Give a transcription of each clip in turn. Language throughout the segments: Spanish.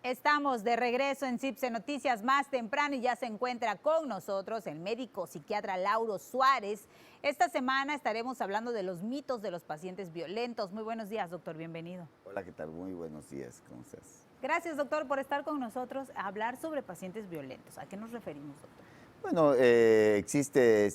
Estamos de regreso en CIPSE Noticias más temprano y ya se encuentra con nosotros el médico psiquiatra Lauro Suárez. Esta semana estaremos hablando de los mitos de los pacientes violentos. Muy buenos días, doctor, bienvenido. Hola, ¿qué tal? Muy buenos días, ¿cómo estás? Gracias, doctor, por estar con nosotros a hablar sobre pacientes violentos. ¿A qué nos referimos, doctor? Bueno, existe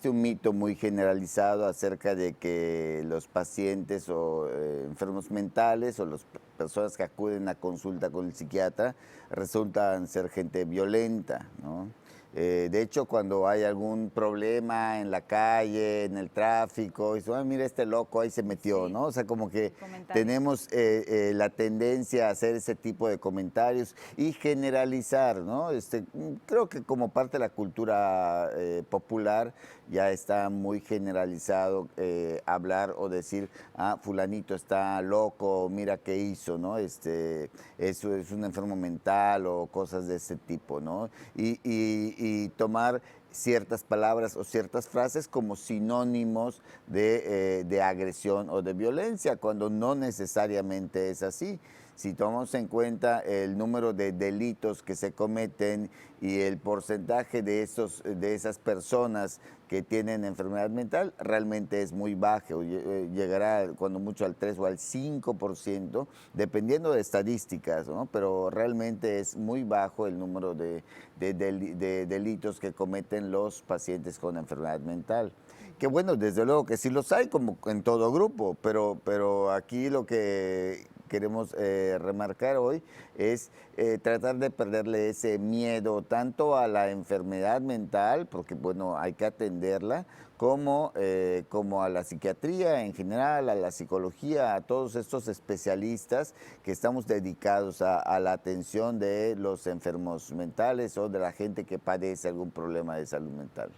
un mito muy generalizado acerca de que los pacientes o enfermos mentales o las personas que acuden a consulta con el psiquiatra resultan ser gente violenta, ¿no? De hecho, cuando hay algún problema en la calle, en el tráfico, y "Ah, mira este loco, ahí se metió", Sí, ¿no? O sea, como que comentarios. tenemos la tendencia a hacer ese tipo de comentarios y generalizar, ¿no? Creo que como parte de la cultura popular ya está muy generalizado hablar o decir, ah, fulanito está loco, mira qué hizo, ¿no? Eso es un enfermo mental o cosas de ese tipo, ¿no? Y tomar ciertas palabras o ciertas frases como sinónimos de agresión o de violencia, cuando no necesariamente es así. Si tomamos en cuenta el número de delitos que se cometen y el porcentaje de esas personas que tienen enfermedad mental, realmente es muy bajo, llegará cuando mucho al 3 o al 5%, dependiendo de estadísticas, ¿no? Pero realmente es muy bajo el número de delitos que cometen los pacientes con enfermedad mental. Que bueno, desde luego que sí los hay, como en todo grupo, pero aquí lo que queremos remarcar hoy es tratar de perderle ese miedo tanto a la enfermedad mental, porque bueno, hay que atenderla, como a la psiquiatría en general, a la psicología, a todos estos especialistas que estamos dedicados a la atención de los enfermos mentales o de la gente que padece algún problema de salud mental.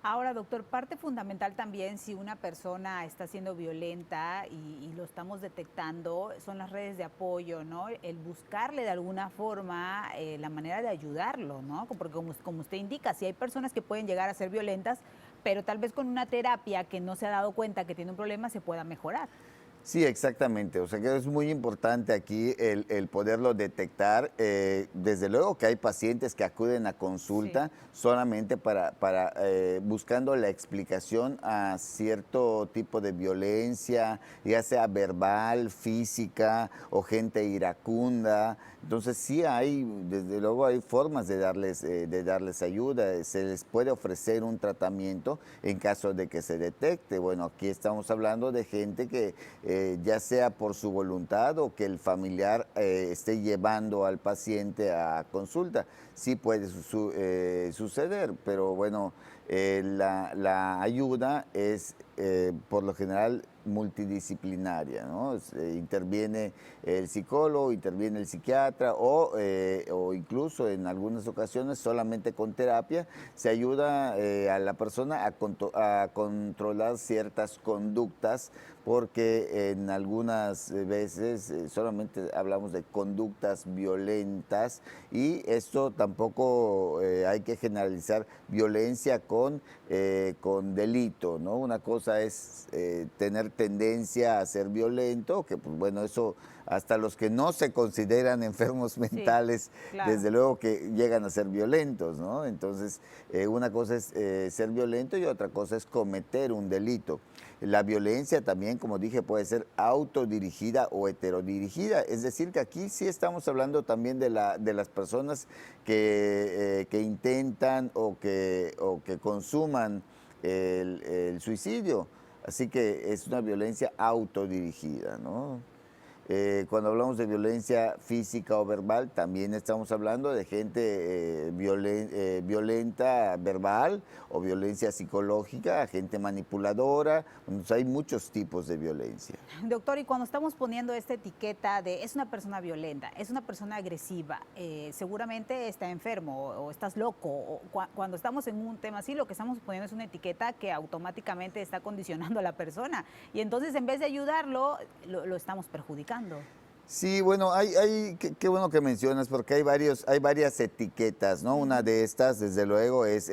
Ahora, doctor, parte fundamental también si una persona está siendo violenta y lo estamos detectando son las redes de apoyo, ¿no? El buscarle de alguna forma la manera de ayudarlo, ¿no? Porque como usted indica, si hay personas que pueden llegar a ser violentas, pero tal vez con una terapia que no se ha dado cuenta que tiene un problema se pueda mejorar. Sí, exactamente. O sea que es muy importante aquí el poderlo detectar. Desde luego que hay pacientes que acuden a Sí. consulta solamente para buscando la explicación a cierto tipo de violencia, ya sea verbal, física o gente iracunda. Entonces sí hay, desde luego hay formas de darles ayuda. Se les puede ofrecer un tratamiento en caso de que se detecte. Bueno, aquí estamos hablando de gente que ya sea por su voluntad o que el familiar esté llevando al paciente a consulta. Sí puede suceder, pero bueno, la ayuda es por lo general multidisciplinaria, ¿no? Interviene el psicólogo, interviene el psiquiatra o incluso en algunas ocasiones solamente con terapia se ayuda a la persona a controlar ciertas conductas, porque en algunas veces solamente hablamos de conductas violentas y esto tampoco hay que generalizar violencia con delito, ¿no? Una cosa es tener tendencia a ser violento, que pues bueno, eso hasta los que no se consideran enfermos Sí, mentales, claro. desde luego que llegan a ser violentos, ¿no? Entonces, una cosa es ser violento y otra cosa es cometer un delito. La violencia también, como dije, puede ser autodirigida o heterodirigida. Es decir, que aquí sí estamos hablando también de las personas que intentan o que consuman el suicidio. Así que es una violencia autodirigida, ¿no? Cuando hablamos de violencia física o verbal, también estamos hablando de gente violenta verbal o violencia psicológica, gente manipuladora. Entonces, hay muchos tipos de violencia. Doctor, y cuando estamos poniendo esta etiqueta de es una persona violenta, es una persona agresiva, seguramente está enfermo o estás loco. Cuando estamos en un tema así, lo que estamos poniendo es una etiqueta que automáticamente está condicionando a la persona. Y entonces, en vez de ayudarlo, lo estamos perjudicando. Sí, bueno, qué bueno que mencionas, porque hay varias etiquetas, ¿no? Una Ujú. de estas, desde luego, es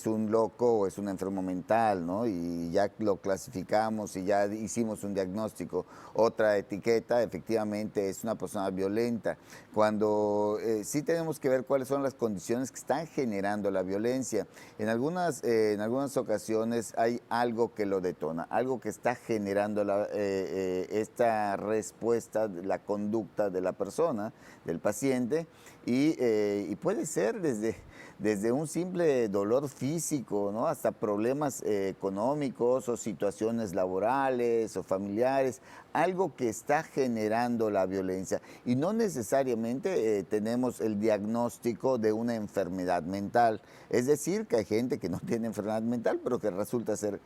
un loco o es un enfermo mental, ¿no? Y ya lo clasificamos y ya hicimos un diagnóstico. Otra etiqueta, efectivamente, es una persona violenta. Cuando sí tenemos que ver cuáles son las condiciones que están generando la violencia. En algunas ocasiones hay algo que lo detona, algo que está generando esta respuesta, la conducta de la persona, del paciente, y puede ser desde un simple dolor físico, ¿no? Hasta problemas económicos o situaciones laborales o familiares, algo que está generando la violencia. Y no necesariamente tenemos el diagnóstico de una enfermedad mental. Es decir, que hay gente que no tiene enfermedad mental, pero que resulta ser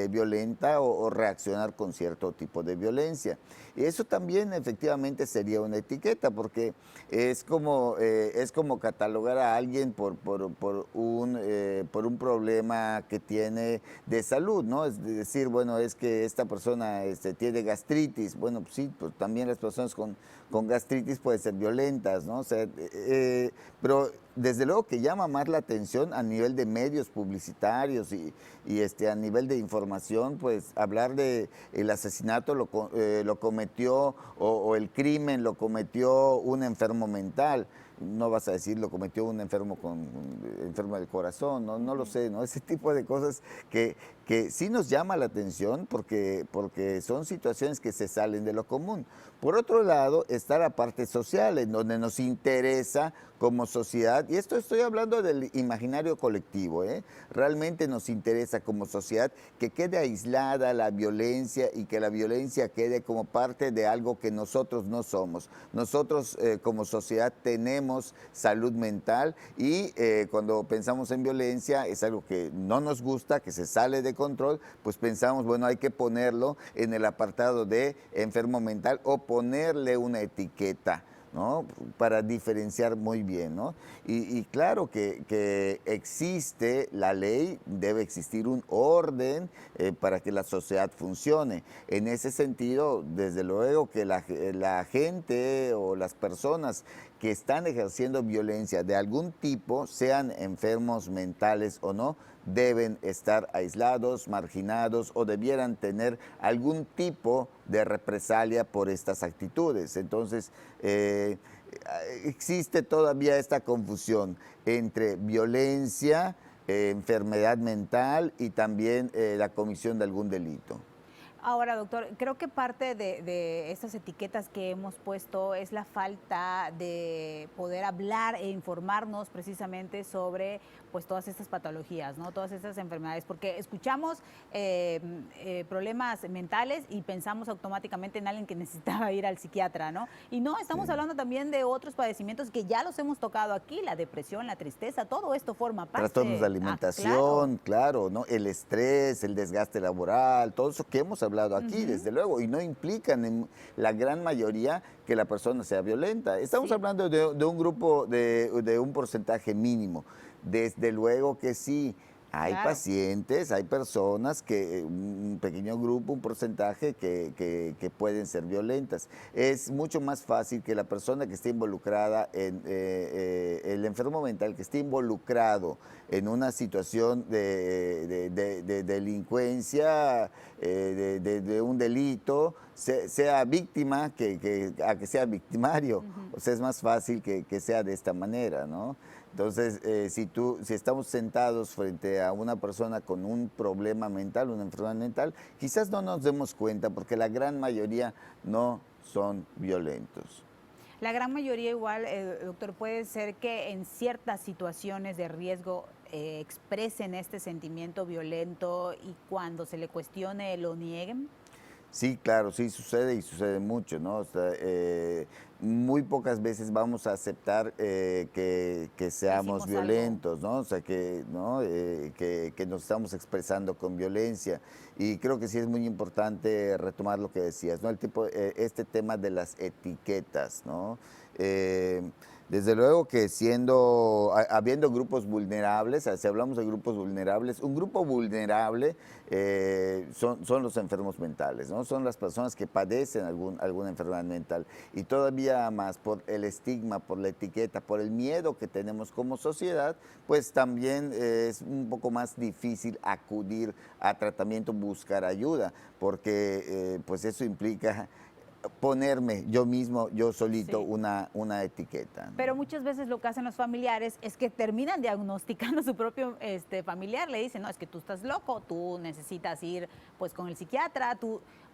violenta o reaccionar con cierto tipo de violencia. Y eso también efectivamente sería una etiqueta, porque es como catalogar a alguien por un problema que tiene de salud, ¿no? Es decir, bueno, es que esta persona tiene gastritis. Bueno, pues sí, pues también las personas con gastritis pueden ser violentas, ¿no? O sea, pero desde luego que llama más la atención a nivel de medios publicitarios y a nivel de información, pues hablar de el asesinato lo cometió o el crimen lo cometió un enfermo mental. No vas a decir lo cometió un enfermo del corazón, no, no lo Ujú. sé, ¿no? Ese tipo de cosas que sí nos llama la atención porque son situaciones que se salen de lo común. Por otro lado, está la parte social, en donde nos interesa como sociedad, y esto estoy hablando del imaginario colectivo, ¿eh? Realmente nos interesa como sociedad que quede aislada la violencia y que la violencia quede como parte de algo que nosotros no somos. Nosotros como sociedad tenemos salud mental y cuando pensamos en violencia es algo que no nos gusta, que se sale de control, pues pensamos, bueno, hay que ponerlo en el apartado de enfermo mental o ponerle una etiqueta, ¿no? Para diferenciar muy bien, ¿no? Y claro que existe la ley, debe existir un orden para que la sociedad funcione. En ese sentido, desde luego que la gente o las personas que están ejerciendo violencia de algún tipo, sean enfermos mentales o no, deben estar aislados, marginados o debieran tener algún tipo de represalia por estas actitudes. Entonces, existe todavía esta confusión entre violencia, enfermedad mental y también la comisión de algún delito. Ahora, doctor, creo que parte de estas etiquetas que hemos puesto es la falta de poder hablar e informarnos precisamente sobre pues todas estas patologías, ¿no? Todas estas enfermedades, porque escuchamos problemas mentales y pensamos automáticamente en alguien que necesitaba ir al psiquiatra, ¿no? Y no, estamos Sí. hablando también de otros padecimientos que ya los hemos tocado aquí, la depresión, la tristeza, todo esto forma Trastornos de parte. Ah, claro. alimentación, claro, ¿no? El estrés, el desgaste laboral, todo eso que hemos hablado aquí, Ujú. desde luego, y no implican en la gran mayoría que la persona sea violenta. Estamos Sí, hablando de un grupo, de un porcentaje mínimo. Desde luego que sí. Hay claro. pacientes, hay personas un pequeño grupo, un porcentaje que pueden ser violentas. Es mucho más fácil que la persona que esté involucrada el enfermo mental que esté involucrado en una situación de delincuencia, de un delito, sea víctima a que sea victimario. Ujú. O sea, es más fácil que sea de esta manera, ¿no? Entonces, si estamos sentados frente a una persona con un problema mental, una enfermedad mental, quizás no nos demos cuenta porque la gran mayoría no son violentos. La gran mayoría igual, doctor, puede ser que en ciertas situaciones de riesgo expresen este sentimiento violento y cuando se le cuestione lo nieguen. Sí, claro, sí sucede y sucede mucho, ¿no? O sea, muy pocas veces vamos a aceptar que Que seamos hicimos algo. violentos, ¿no? O sea, ¿no? Que nos estamos expresando con violencia. Y creo que sí es muy importante retomar lo que decías, ¿no? Este tema de las etiquetas, ¿no? Eh, Desde luego que habiendo grupos vulnerables, si hablamos de grupos vulnerables, un grupo vulnerable son los enfermos mentales, ¿no? Son las personas que padecen alguna enfermedad mental. Y todavía más por el estigma, por la etiqueta, por el miedo que tenemos como sociedad, pues también es un poco más difícil acudir a tratamiento, buscar ayuda, porque pues eso implica ponerme yo mismo, yo solito, Sí. una etiqueta, ¿no? Pero muchas veces lo que hacen los familiares es que terminan diagnosticando a su propio familiar. Le dicen, no, es que tú estás loco, tú necesitas ir pues con el psiquiatra,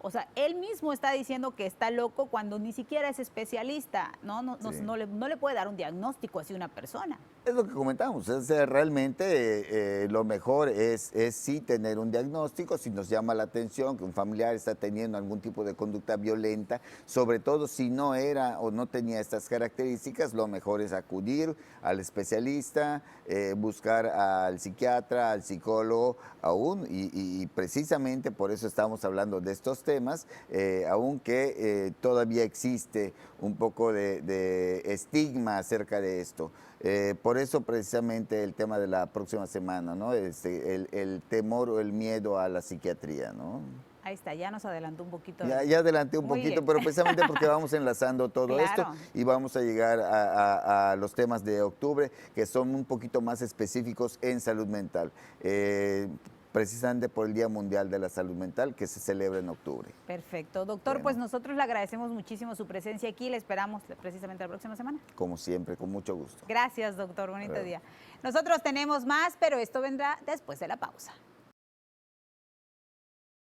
o sea, él mismo está diciendo que está loco cuando ni siquiera es especialista, ¿no? Sí. No le puede dar un diagnóstico así a una persona. Es lo que comentamos, realmente lo mejor es sí tener un diagnóstico, si nos llama la atención que un familiar está teniendo algún tipo de conducta violenta, sobre todo si no era o no tenía estas características, lo mejor es acudir al especialista, buscar al psiquiatra, al psicólogo, aún, y precisamente por eso estamos hablando de estos temas, aunque todavía existe un poco de estigma acerca de esto. Por eso precisamente el tema de la próxima semana, ¿no? El temor o el miedo a la psiquiatría, ¿no? Ahí está, ya nos adelantó un poquito. Ya adelanté un Muy poquito, bien. pero precisamente porque vamos enlazando todo esto Claro. y vamos a llegar a los temas de octubre que son un poquito más específicos en salud mental. Precisamente por el Día Mundial de la Salud Mental que se celebra en octubre. Perfecto. Doctor, Bueno. pues nosotros le agradecemos muchísimo su presencia aquí. Le esperamos precisamente la próxima semana. Como siempre, con mucho gusto. Gracias, doctor. Bonito día. Nosotros tenemos más, pero esto vendrá después de la pausa.